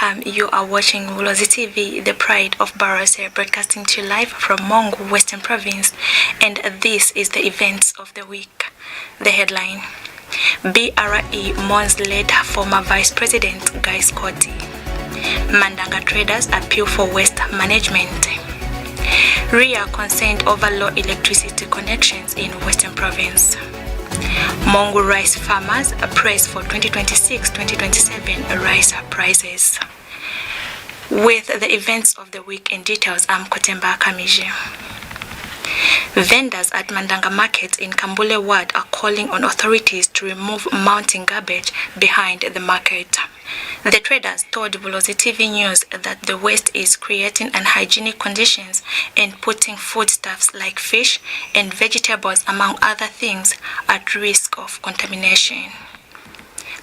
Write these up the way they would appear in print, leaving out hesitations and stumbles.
welcome. You are watching Bulozi TV, the pride of Barose, broadcasting to you live from MONGU, Western Province, and this is the events of the week. The headline: BRE MOURNS led former Vice President Guy Scotty. Mandanga traders appeal for waste management. RIA concerned over low electricity connections in Western Province. MONGU rice farmers praise for 2026-2027 rice prices. With the events of the week in details, I'm Kotemba Kamiji. Vendors at Mandanga Market in Kambule Ward are calling on authorities to remove mounting garbage behind the market. The traders told Bulozi TV News that the waste is creating unhygienic conditions and putting foodstuffs like fish and vegetables, among other things, at risk of contamination.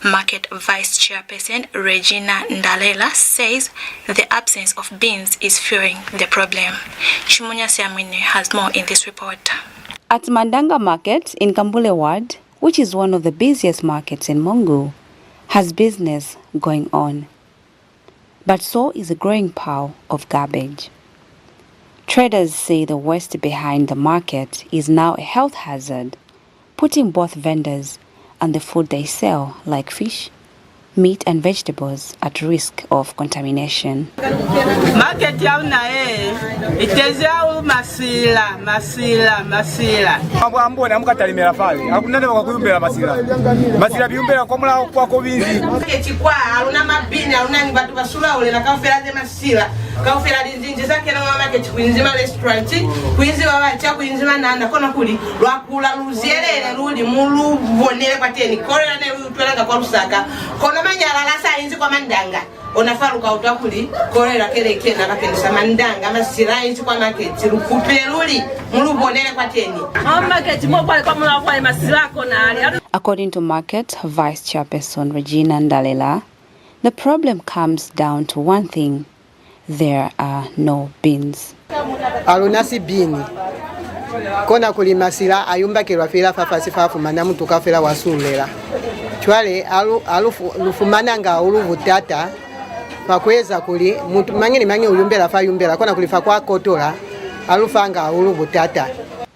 Market Vice Chairperson Regina Ndalela says the absence of bins is fueling the problem. Chimunya Siamine has more in this report. At Mandanga Market in Kambule Ward, which is one of the busiest markets in MONGU, has business going on. But so is a growing pile of garbage. Traders say the waste behind the market is now a health hazard, putting both vendors and the food they sell, like fish, meat and vegetables, at risk of contamination. Market yauna itezao masila. Ambona mukatalimera fali. Akunene bakuyumbera masila biyumbera komula kwako binzi. Market kwa aluna mabini aluna ngibatu basula ole na kafera de masila. Kafera dinzinje zake na market kuinzima restaurant, kuinzima wacha kuinzima nanda kona kuli lwakula luzielele luli mulu bonele kwateni. Korera ne utwelanga kwa Lusaka. Kona manyala la sainzi kwa Mandanga. Onafaruka utakuli korera keleke na bakendisa Mandanga masila inzi kwa market lukupe luli mulu bonele kwateni. Market mo kwa mula kwa masila kona ali. According to Market Vice Chairperson Regina Ndalela, the problem comes down to one thing: there are no bins. Alunasi bini kona kuli masila ayumba kelwa fela fafasi fafumana mtu kafela wasulera chwale alufumana nga uluvutata pakweza kuli mtu mangi uyumbera fa yumbera kona kulifa kwa kotola alufanga uluvutata.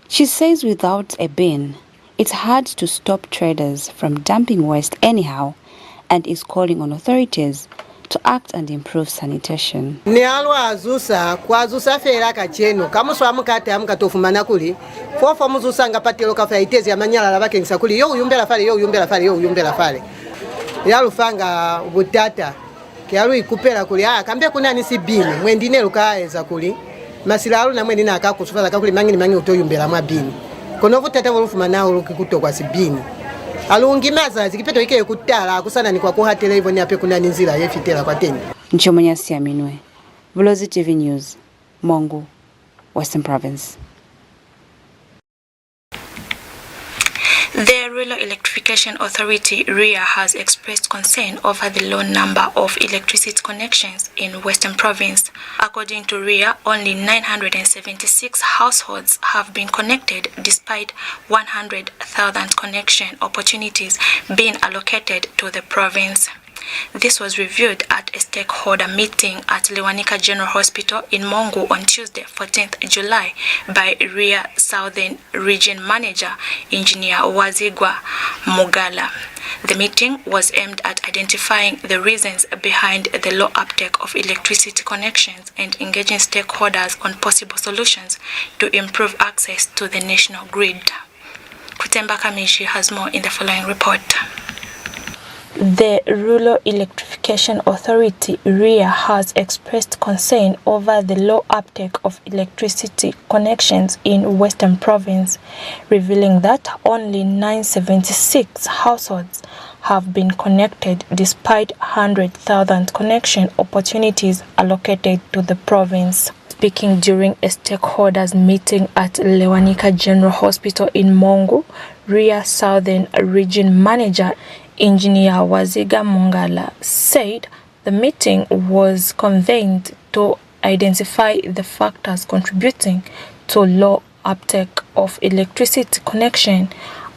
She says without a bin, it's hard to stop traders from dumping waste anyhow, and is calling on authorities to act and improve sanitation. Ni alwa azusa kwa azusa fera kacheno kamuswa mukate amukatofumana kuli fofo muzusa ngapatelo kafa itezi amanyala labakengisa kuli yo uyumbera fale yalufanga butata kyalu ikupera kuli kambe kunani sibini mwendine lukaeza kuli masila alu na mwendine akakusufala kakuli mangi utoyumbera mwabini kono butata wolufumana ulukikuto kwa sibini alungimaza zikipeto ike kutala kusana ni kwa kuhatela hivyo ni ape kuna nzira yefitela kwa teni. Chimunya Siamine, Bulozi TV News, MONGU, Western Province. The Rural Electrification Authority RIA has expressed concern over the low number of electricity connections in Western Province. According to RIA, only 976 households have been connected despite 100,000 connection opportunities being allocated to the province. This was reviewed at a stakeholder meeting at Lewanika General Hospital in MONGU on Tuesday, 14th July, by RIA Southern Region Manager, Engineer Wazigwa Mugala. The meeting was aimed at identifying the reasons behind the low uptake of electricity connections and engaging stakeholders on possible solutions to improve access to the national grid. Kutemba Kamishi has more in the following report. The Rural Electrification Authority RIA has expressed concern over the low uptake of electricity connections in Western Province, revealing that only 976 households have been connected despite 100,000 connection opportunities allocated to the province. Speaking during a stakeholders meeting at Lewanika General Hospital in MONGU, RIA Southern Region Manager Engineer Waziga Mungala said the meeting was convened to identify the factors contributing to low uptake of electricity connection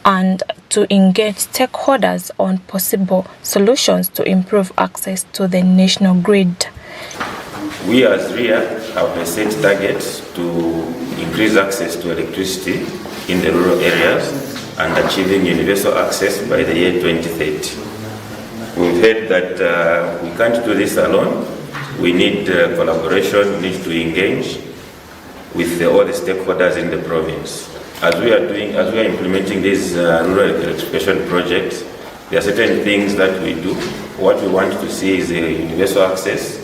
and to engage stakeholders on possible solutions to improve access to the national grid. We as RIA have a set target to increase access to electricity in the rural areas and achieving universal access by the year 2030. We've heard that we can't do this alone. We need collaboration, we need to engage with all the stakeholders in the province. As we are implementing these rural electrification projects, there are certain things that we do. What we want to see is a universal access.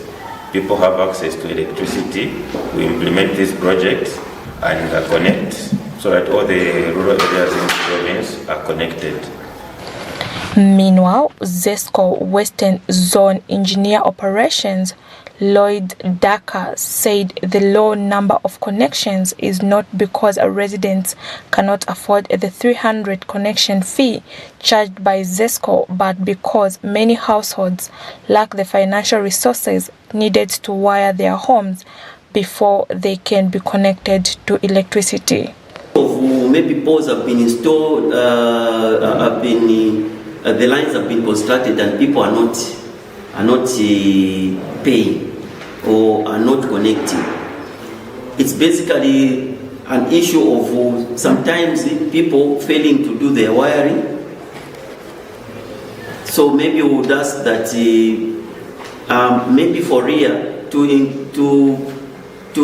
People have access to electricity. We implement these projects and connect so that all the rural areas in the province are connected. Meanwhile, ZESCO Western Zone Engineer Operations Lloyd Daka said the low number of connections is not because residents cannot afford the 300 connection fee charged by ZESCO, but because many households lack the financial resources needed to wire their homes before they can be connected to electricity. Maybe poles have been installed, the lines have been constructed, and people are not paying or are not connecting. It's basically an issue of sometimes people failing to do their wiring. So maybe we would ask that maybe for RIA to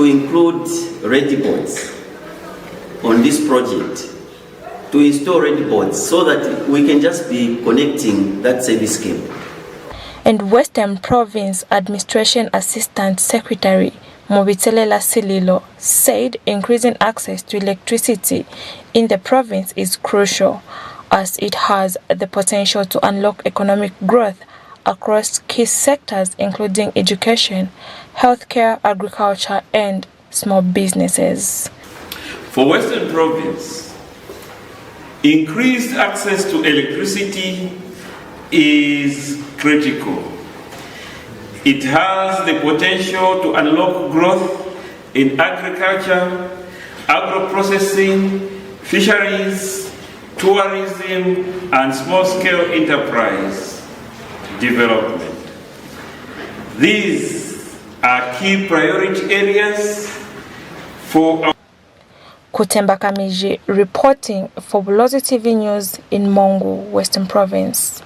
include ready boards on this project, to install ready boards so that we can just be connecting that service cable. And Western Province Administration Assistant Secretary Mobitelela Sililo said increasing access to electricity in the province is crucial as it has the potential to unlock economic growth across key sectors including education, healthcare, agriculture and small businesses. For Western Province, increased access to electricity is critical. It has the potential to unlock growth in agriculture, agro-processing, fisheries, tourism, and small-scale enterprise development. These are key priority areas for our Kutemba Kamiji reporting for Bulozi TV News in MONGU, Western Province.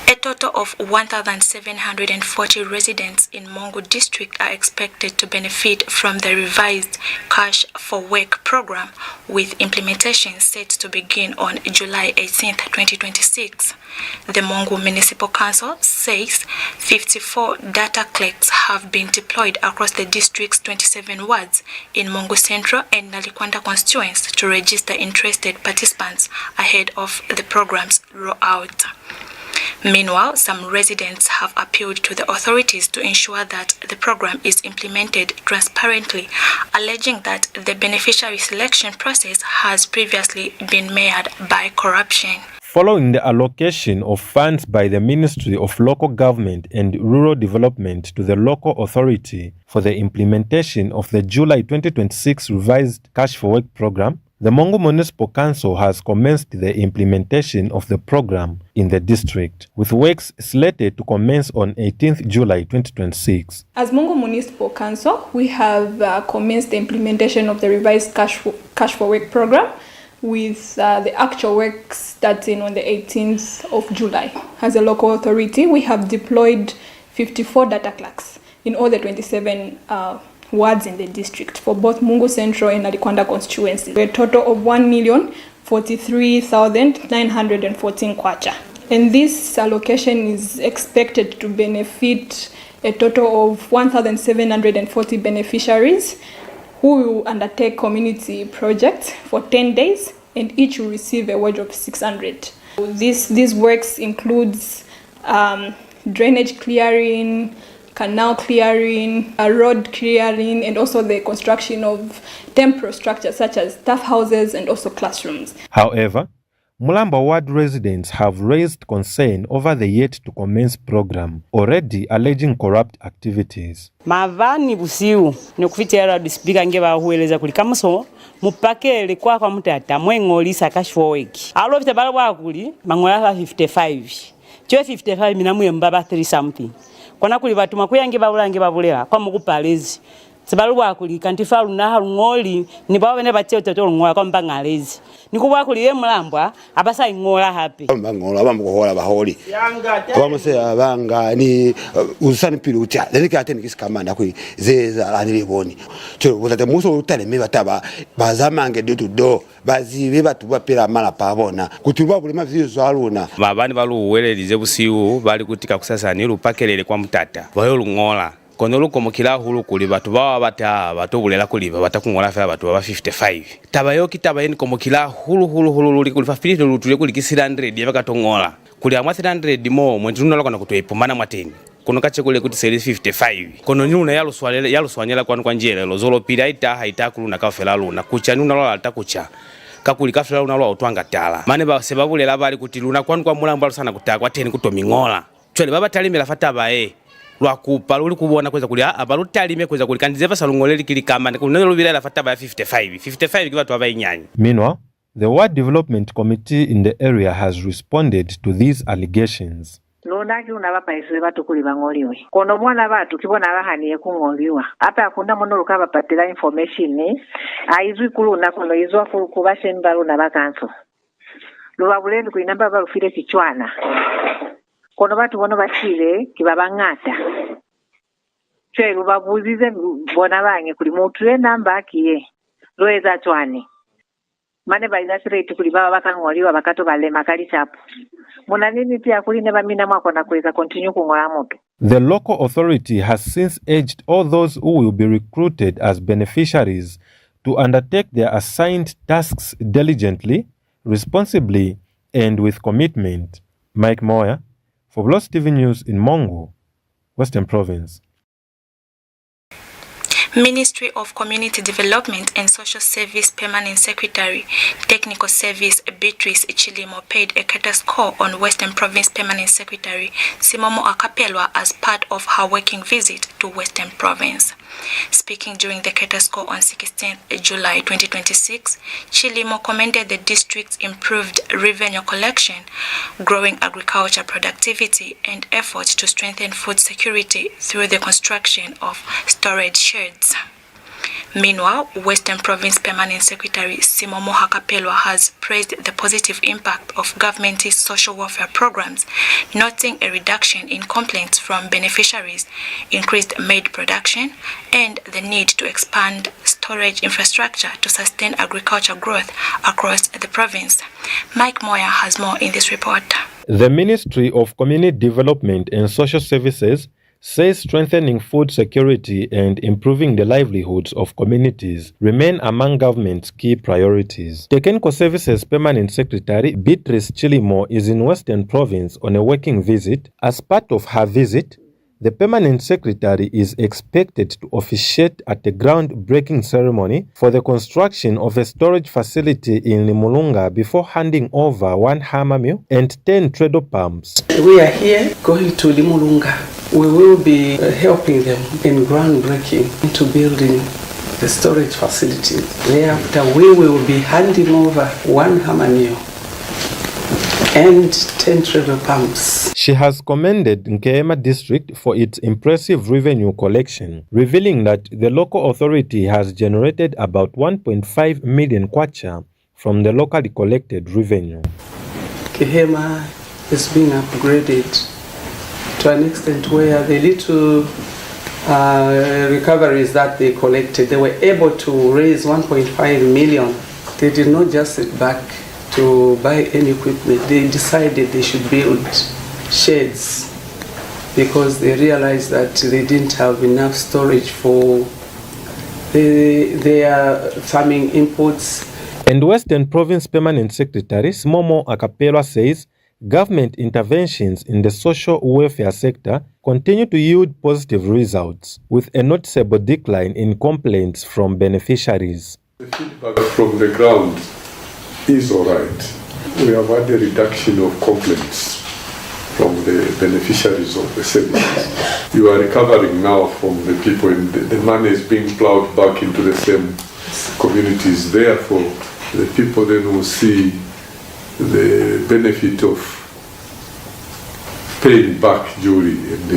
A total of 1,740 residents in MONGU district are expected to benefit from the revised Cash for Work program, with implementation set to begin on July 18, 2026. The MONGU Municipal Council says 54 data clerks have been deployed across the district's 27 wards in MONGU Central and Nalikwanda constituents to register interested participants ahead of the program's rollout. Meanwhile, some residents have appealed to the authorities to ensure that the program is implemented transparently, alleging that the beneficiary selection process has previously been marred by corruption. Following the allocation of funds by the Ministry of Local Government and Rural Development to the local authority for the implementation of the July 2026 revised Cash for Work program, the MONGU Municipal Council has commenced the implementation of the program in the district, with works slated to commence on 18th July 2026. As MONGU Municipal Council, we have commenced the implementation of the revised Cash for Work program, with the actual work starting on the 18th of July. As a local authority, we have deployed 54 data clerks in all the 27 wards in the district for both MONGU Central and Nalikwanda constituencies. A total of 1,043,914 kwacha. And this allocation is expected to benefit a total of 1,740 beneficiaries who will undertake community projects for 10 days and each will receive a wage of 600. These works includes drainage clearing, canal clearing, road clearing, and also the construction of temporary structures such as staff houses and also classrooms. However, Mulamba Ward residents have raised concern over the yet-to-commence program, already alleging corrupt activities. Mavani busiu nokufitira dispika nge bahueleza kuli kamuso mupakele kwa mutata mwengolisa kashfoeki alo vita bala bwakuli mangola 55 chwe 55 minamuye mbaba 3 something kona kuli batu makuyange babulange babulela kwa mukupalezi sibalwa kuli kantifalu na halungoli ni bawe ne batyo toto ngola kwa mbangalezi nikubwa kuli ye mulambwa abasa ngola happy mbangola bamukohola baholi abamuse abanga ni usani pilucha lelika ateni kisikamanda kwi zeza laniliboni cyo buzate muso utaleme bataba bazamange do do bazibe batu bapera mala pabona kutibwa buli mavizo aluna babani baluwelelize busiwu bali kutika kusasa ni lupakelele kwa mutata bayo lungola kono lukomokila hulu kuli batu bawa bata batu bulela kuli batakungola fa batu ba 55 tabayo kitabayeni komokila hulu luli kuli fa filito lutule kuli kisira 100 yabakatongola kuli amwa 300 mo mwentu nalokana kutwepomana mwateni kono kache kule kuti seli 55 kono nyuna yaluswanyela kwa njela lozolo pira ita kuluna kafela luna kucha nyuna lola atakucha kakuli kafela luna lola utwanga tala mane ba sebabulela bali kuti luna kwa mulamba sana kutakwa teni kutomingola chole baba talimela fataba lwakupa luli kubona kweza kuli abalutalime kweza kuli kandize basalungoleli kili kama kunelo lubira la fataba 55 kibatu abayinyanya. Meanwhile, the Ward Development Committee in the area has responded to these allegations. Lonaki unabapaiswe batu kuli bangoliwe kono mwana batu kibona bahaniye kungoliwa apa akunda mono lukaba patela information aizwi kuluna kono izwa kubashemba luna bakanso lubabuleni kuinamba balufire kichwana kono batu bono bachile kibabangata chwe lubabuzize bona bange kuli mutu namba akiye loeza chwane mane baina straight kuli baba bakangoliwa bakato balema kali chapo muna nini pia kuli neba mina mwako na kuweza continue kungola moto. The local authority has since urged all those who will be recruited as beneficiaries to undertake their assigned tasks diligently, responsibly, and with commitment. Mike Moya for Bulozi TV News in MONGU, Western Province. Ministry of Community Development and Social Service Permanent Secretary, Technical Service Beatrice Chilimo paid a courtesy call on Western Province Permanent Secretary Simomo Akapelwa as part of her working visit to Western Province. Speaking during the courtesy call on 16th July 2026, Chilimo commended the district's improved revenue collection, growing agriculture productivity, and efforts to strengthen food security through the construction of storage sheds. Meanwhile, Western Province Permanent Secretary Simomo Akapelwa has praised the positive impact of government's social welfare programs, noting a reduction in complaints from beneficiaries, increased maize production, and the need to expand storage infrastructure to sustain agriculture growth across the province. Mike Moya has more in this report. The Ministry of Community Development and Social Services says strengthening food security and improving the livelihoods of communities remain among government's key priorities. Technical Services Permanent Secretary Beatrice Chilimo is in Western Province on a working visit. As part of her visit, the Permanent Secretary is expected to officiate at a groundbreaking ceremony for the construction of a storage facility in Limulunga before handing over 1 hammer mill and 10 treadle pumps. We are here going to Limulunga. We will be helping them in groundbreaking into building the storage facility. Thereafter, we will be handing over 1 hammer mill and 10 treadle pumps. She has commended Nkeema district for its impressive revenue collection, revealing that the local authority has generated about 1.5 million kwacha from the locally collected revenue. Kehema is being upgraded to an extent where the little recoveries that they collected, they were able to raise 1.5 million. They did not just sit back to buy any equipment. They decided they should build sheds because they realized that they didn't have enough storage for their farming inputs. And Western Province Permanent Secretary Simomo Akapelwa says government interventions in the social welfare sector continue to yield positive results, with a noticeable decline in complaints from beneficiaries. The feedback from the ground is all right. We have had a reduction of complaints from the beneficiaries of the services. You are recovering now from the people, and the money is being plowed back into the same communities. Therefore, the people then will see the benefit of paying back duly, and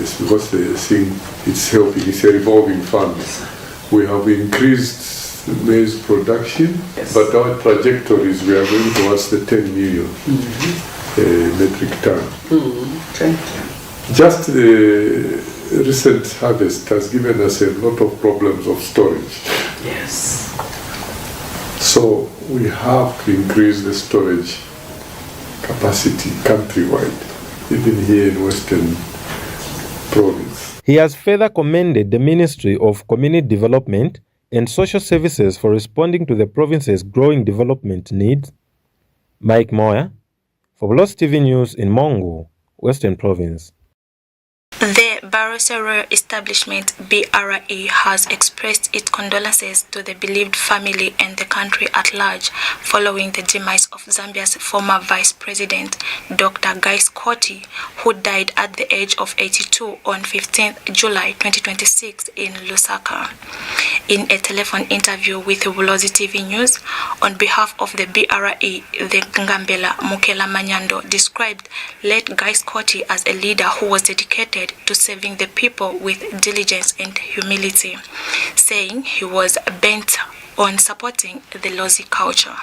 it's because they think it's helping. It's a revolving fund. We have increased maize production, but our trajectory is we are going towards the 10 million metric ton. Thank you. Just the recent harvest has given us a lot of problems of storage. Yes. So we have to increase the storage capacity countrywide, even here in Western Province. He has further commended the Ministry of Community Development and Social Services for responding to the province's growing development needs. Mike Moya, for Bulozi TV News in MONGU, Western Province. The Bulozi Royal Establishment BRE has expressed its condolences to the bereaved family and the country at large following the demise of Zambia's former Vice President, Dr. Guy Scott, who died at the age of 82 on 15 July 2026 in Lusaka. In a telephone interview with Bulozi TV News, on behalf of the BRE, the Ngambela Mukela Manyando described late Guy Scott as a leader who was dedicated to serving the people with diligence and humility, saying he was bent on supporting the Lozi culture.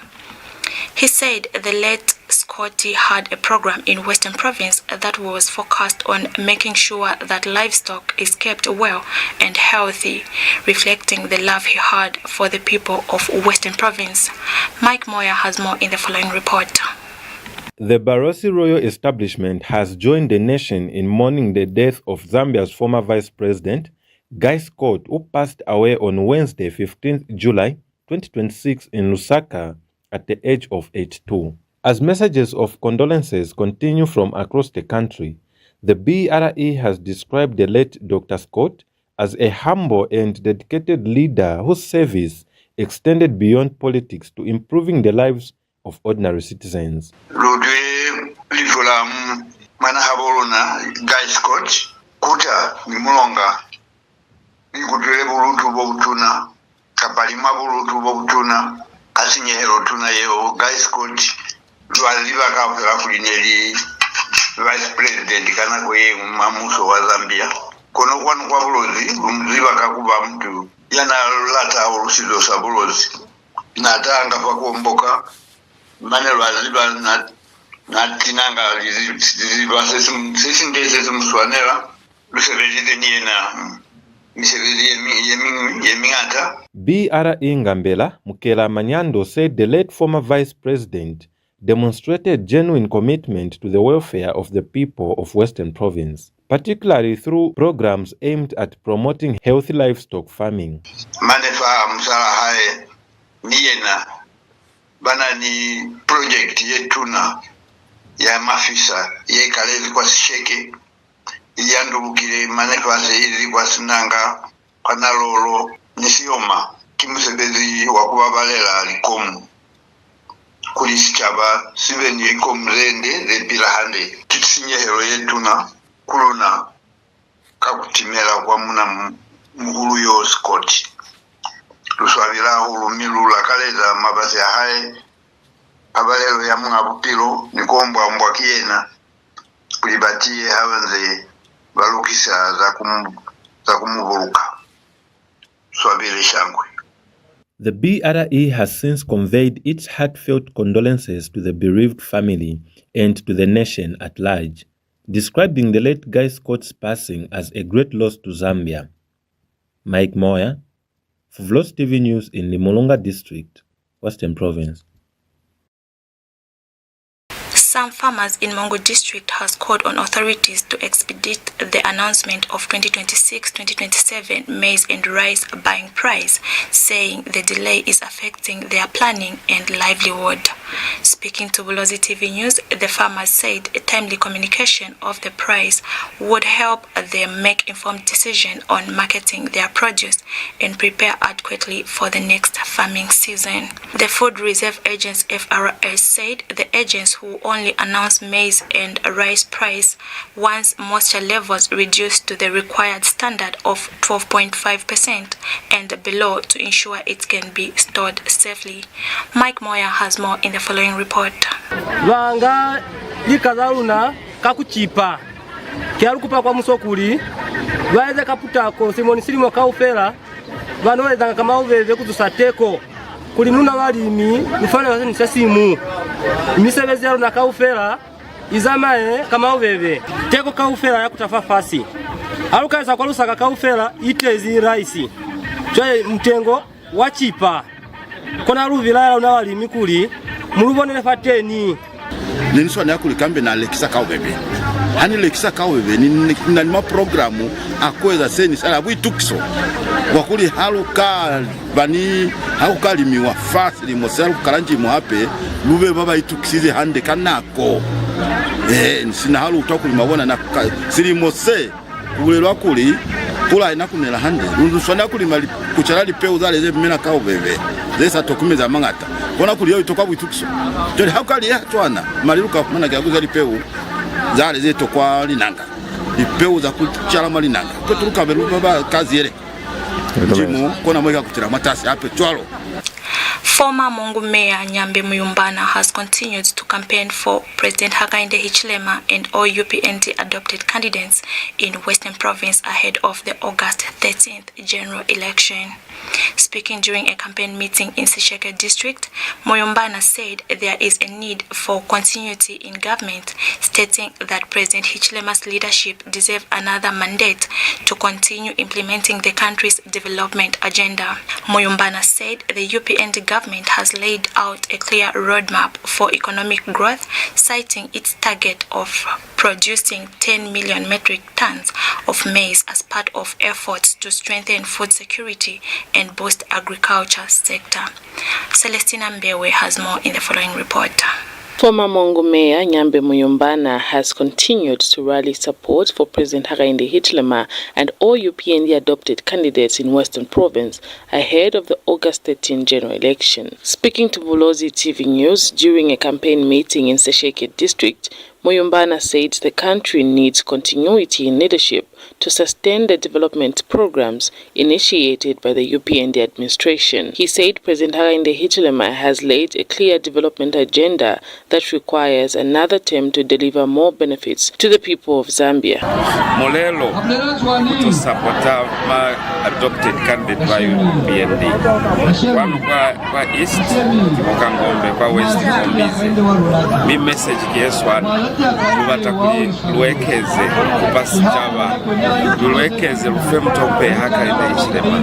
He said the late Scotty had a program in Western Province that was focused on making sure that livestock is kept well and healthy, reflecting the love he had for the people of Western Province. Mike Moya has more in the following report. The Bulozi Royal Establishment has joined the nation in mourning the death of Zambia's former Vice President, Guy Scott, who passed away on Wednesday, 15th July 2026 in Lusaka at the age of 82. As messages of condolences continue from across the country, the BRE has described the late Dr. Scott as a humble and dedicated leader whose service extended beyond politics to improving the lives of ordinary citizens. Guy Scott kuta ni mulonga nikutule bulutu bobutuna kapalima bulutu bobutuna asinyehero tuna yeo Guy Scott lwaliva kapela kulineli Vice President kana kwe mamuso wa Zambia kono kwanu kwa Bulozi umziva kakuba mtu yana lata olusizo sa Bulozi natanga pakuomboka mane lwaziba na tinanga liziba sesindeze muswanera lusebelide niena BRE Ngambela Mukela Manyando said the late former Vice President demonstrated genuine commitment to the welfare of the people of Western Province, particularly through programs aimed at promoting healthy livestock farming. Manefa msala hae niena bana ni project yetuna ya mafisa ye kalezi kwa sheke yandubukire manefa seiri kwa sinanga kwa nalolo nisioma kimusebezi wakubabalela likomu kulisichaba siveni likomu zende zepila hande tutsinyehero yetuna kuluna kakutimela kwa muna mhulu yo Scott luswabila hulu milula kaleza mabase hae abalelo ya mga bupilo nikombwa mbwa kiena kulibatie hawenze balukisa za kumuvuluka swabile shangwe. The BRE has since conveyed its heartfelt condolences to the bereaved family and to the nation at large, describing the late Guy Scott's passing as a great loss to Zambia. Mike Moya, for Bulozi TV News in the Mulunga District, Western Province. Some farmers in MONGU district has called on authorities to expedite the announcement of 2026-2027 maize and rice buying price, saying the delay is affecting their planning and livelihood. Speaking to Bulozi TV News, the farmers said a timely communication of the price would help them make informed decision on marketing their produce and prepare adequately for the next farming season. The Food Reserve Agents FRS said the agents who only announce maize and rice price once moisture levels reduce to the required standard of 12.5% and below to ensure it can be stored safely. Mike Moya has more in the following report. Vanga likazaluna kakuchipa kyalukupa kwa musokuli vaeze kaputako simoni silimo kaufera vanolezanga kama uveve kuzusateko kulinuna walimi mfano wase nisasimu misebezi yalo na kaufera izamae kama uveve teko kaufera ya kutafa fasi alukaisa kwa lusaka kaufera itezi raisi chwe mtengo wachipa kona luvilala una walimi kuli mulubonele fateni niniswa na kuli kambe na lekisa kaubebe hani lekisa kaubebe ni ma programu akweza seni sala bwitukso wakuli haluka bani haluka limiwa fasi limoselu kalanji muhape lube baba ituksize hande kanako sina halu utakuli mabona na silimose kulelwa kuli kula inakunela hande unduswa na kuli mali kucharali peu zale ze mena kaubebe zesa tokumeza mangata kona kuli yo itoka bwitukso jole hakali ya twana maliruka kumana gaguza lipeu zale zeto kwa linanga lipeu za kuchala malinanga kuturuka belu baba kazi yele jimu kona mweka kutira matasi hape twalo. Former MONGU Mayor Nyambe Muyumbana has continued to campaign for President Hakainde Hichilema and all UPND adopted candidates in Western Province ahead of the August 13th general election. Speaking during a campaign meeting in Sesheke district, Muyumbana said there is a need for continuity in government, stating that President Hichilema's leadership deserves another mandate to continue implementing the country's development agenda. Muyumbana said the UPND government has laid out a clear roadmap for economic growth, citing its target of producing 10 million metric tons of maize as part of efforts to strengthen food security and boost agriculture sector. Celestina Mbewe has more in the following report. Former MONGU Mayor Nyambe Muyumbana has continued to rally support for President Hakainde Hichilema and all UPND adopted candidates in Western Province ahead of the August 13 general election. Speaking to Bulozi TV News during a campaign meeting in Sesheke district, Muyumbana said the country needs continuity in leadership to sustain the development programs initiated by the UPND administration. He said President Hakainde Hichilema has laid a clear development agenda that requires another term to deliver more benefits to the people of Zambia. Molelo to support my adopted candidate by UPND. Kwa East, Mokangombe, kwa West, Mbizi. Mi message kieswa lubata luwekeze kupasi chaba luwekeze lufe mtope Hakainde Hichilema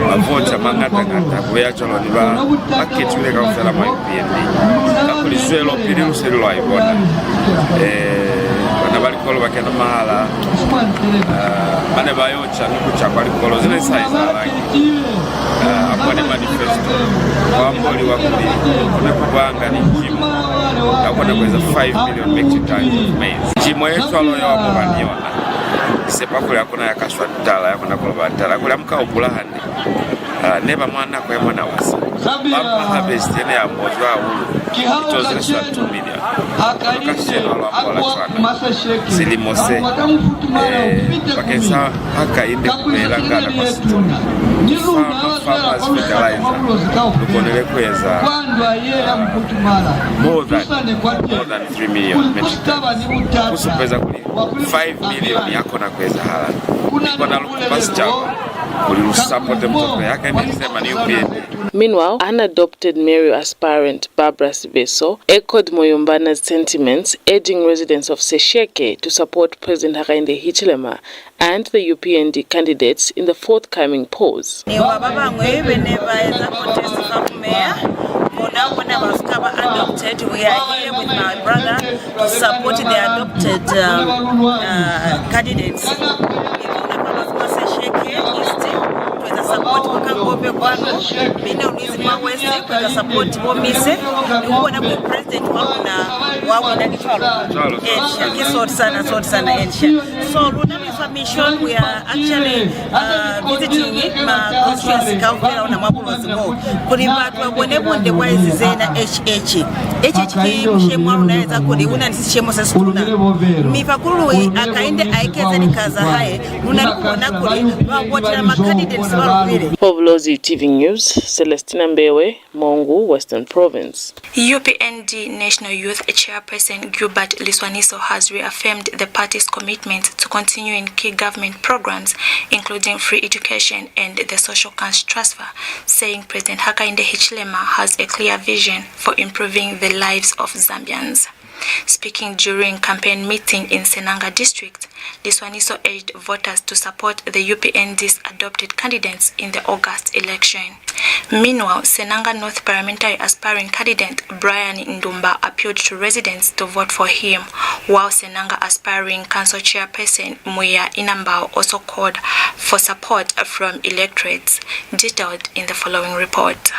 mavota mangata kuya cholo niba akitule kaufela ma UPND kakuliswelo pili luselilo aibona wana balikolo bakena mahala mane bayocha nukucha balikolo zile size alaki apwane manifesto wamboli wakuli kumekubanga ni jimu akona kweza 5 million metric tons of maize jimu yetu alo ya wabaniona sepa kule akona yakashwa dala yakona kulobatala kule amka obulahandi neba mwana kwa mwana wasa baba harvest ene ya mojwa ulu itozile swa 2 million akasheno alo ambola chwana silimose pakesa Hakainde kumela ngana kwa situ farmers fertilizer lukonele kweza more than 3 million metric tons kusupeza kuli 5 million yako na kweza hala nikona lukupasi chao kuli support mtoto yake nisema ni UPND. Meanwhile, unadopted mayoral aspirant Barbara Sibeso echoed Muyumbana's sentiments, urging residents of Sesheke to support President Hakainde Hichilema and the UPND candidates in the forthcoming polls. now when I was adopted, we are here with my brother to support the adopted candidates. Support wakangope kwano bina ulizi mawese kwa support bomise kuona kwa president wako na kichwalo ensha kisort sana ensha. So Lunam information, we are actually visiting my constituency Kaufera na Bulozi kuri watu wabonebonde waizi zena HH mshemwa unaweza kuri una nisishemo sasuna mifakulu akaende aikeza nikaza hae unalikuona kuri wabotela makandidates For Bulozi TV News, Celestina Mbewe, MONGU, Western Province. UPND National Youth Chairperson Gilbert Liswaniso has reaffirmed the party's commitment to continuing key government programs, including free education and the social cash transfer, saying President Hakainde Hichilema has a clear vision for improving the lives of Zambians. Speaking during campaign meeting in Senanga district, Liswaniso urged voters to support the UPND's adopted candidates in the August election. Meanwhile, Senanga North parliamentary aspiring candidate Brian Ndumba appealed to residents to vote for him, while Senanga aspiring council chairperson Muya Inambao also called for support from electorates, detailed in the following report.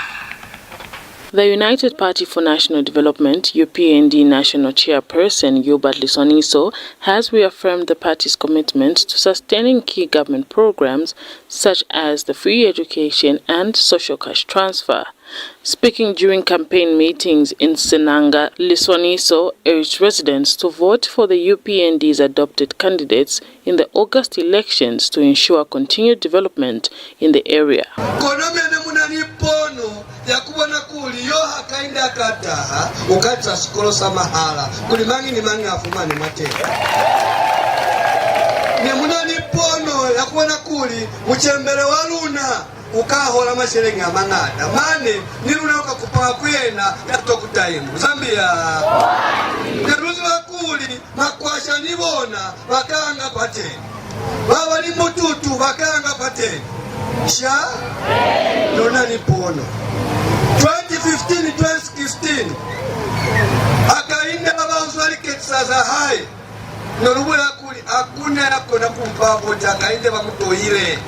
The United Party for National Development, UPND National Chairperson Gilbert Liswaniso has reaffirmed the party's commitment to sustaining key government programs such as the free education and social cash transfer. Speaking during campaign meetings in Senanga, Liswaniso urged residents to vote for the UPND's adopted candidates in the August elections to ensure continued development in the area. Yakubona kuli yo hakainde akataha ukatsa sikolo samahala kuli mangi ni mangi afumane mateka ne munani pono yakubona kuli muchembere waluna ukahola masherenga amangada mane niluna ukakupanga kuyena yatokutaimu Zambia neruzi wakuli makwasha nibona bakanga pateni baba ni mututu bakanga pateni sha nona ni pono 2015-2016 akainde abauzwali ketsaza hai norubula kuli akuna yakona kumpabo takainde bamutoyire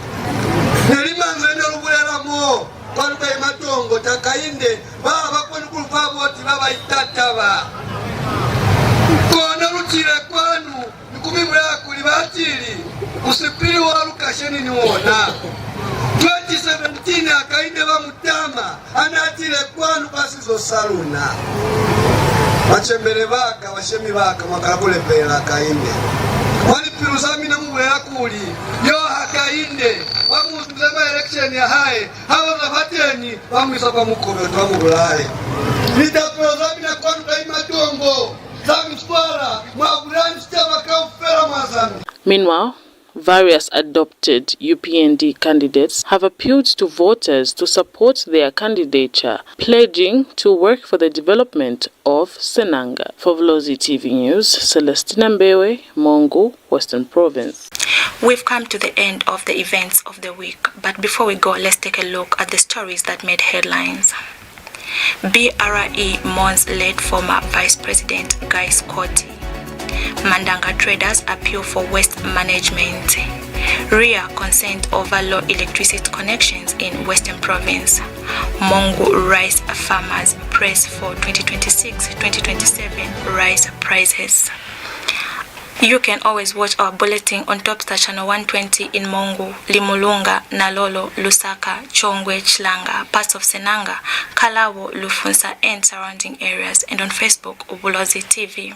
nelimanze norubula ramo kwaluka imatongo takainde baba kwani kumpabo ti baba itataba kona rutire kwanu nikumibula kuli batiri usipiri waluka sheni niwona 2017 akainde bamutama anatire kwanu basizo saluna bachembere baka bashemi baka makarabule pera akainde wali piruzami na mwe yakuli yo akainde bamuzema election ya hae hawa zabateni bamwisa kwa mukobe twamubulaye nitapiruzami na kwanu daima tongo zamswara mwabulani staba kaufera mazami. Meanwhile, various adopted UPND candidates have appealed to voters to support their candidature, pledging to work for the development of Senanga. For Bulozi TV News, Celestina Mbewe, MONGU, Western Province. We've come to the end of the events of the week, but before we go, let's take a look at the stories that made headlines. BRE mourns late former Vice President Guy Scott. Mandanga traders appeal for waste management. RIA consent over low electricity connections in Western Province. MONGU rice farmers press for 2026-2027 rice prices. You can always watch our bulletin on TopStar Channel 120 in MONGU, Limulunga, Nalolo, Lusaka, Chongwe, Chilanga, parts of Senanga, Kalawo, Lufunsa and surrounding areas, and on Facebook, Bulozi TV.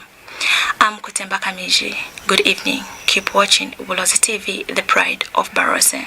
I'm Kutemba Kamiji. Good evening. Keep watching Bulozi TV, the pride of Barose.